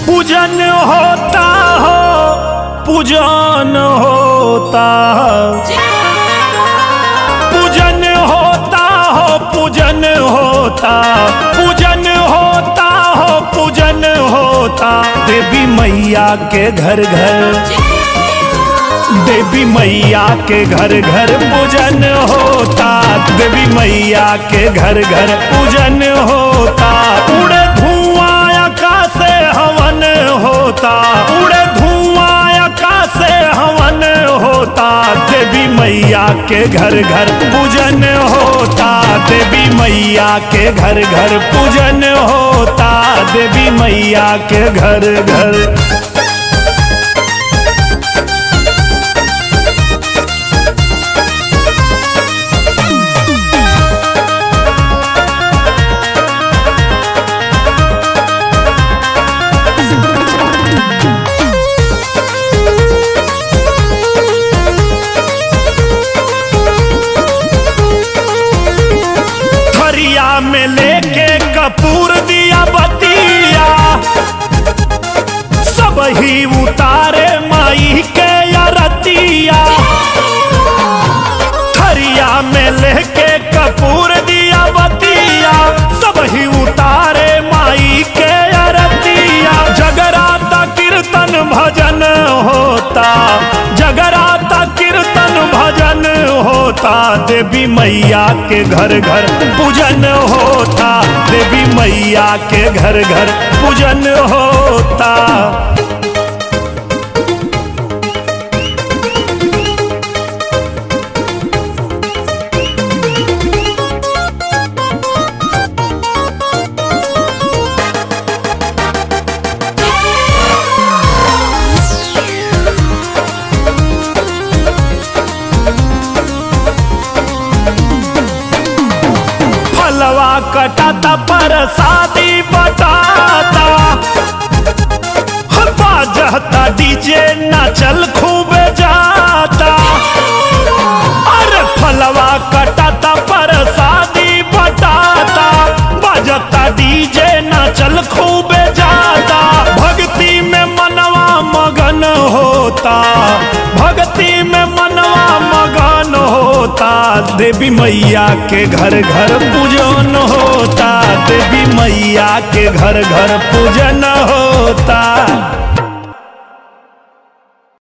पूजन होता हो, पूजन होता, पूजन होता हो, पूजन होता, पूजन होता हो, पूजन होता। देवी मैया के घर घर, देवी मैया के घर घर पूजन होता। देवी मैया के घर घर पूजन होता। उड़े धुआं आकाश से हवन होता, उड़े धुआं आकाश से हवन होता। देवी मैया के घर घर पूजन होता। देवी मैया के घर घर पूजन होता। देवी मैया के घर घर। में लेके कपूर दिया बतिया, सब ही उतारे माई के अरतिया। थरिया में लेके कपूर दिया बतिया, सब ही उतारे माई के अरतिया। जगराता कीर्तन भजन होता, जगराता कीर्तन भजन होता। देवी मैया के घर घर पूजन होता। देवी मैया के घर घर पूजन होता। फलवा कटाता प्रसादी बटाता, बाजता डीजे नाचल खूब जाता। अरे फलवा कटाता प्रसादी बटाता, बाजता डीजे नाचल खूब जाता। भक्ति में मनवा मगन होता, भक्ति में मनवा मगन होता। देवी मैया के घर घर पूजन होता। देवी मैया के घर घर पूजन होता।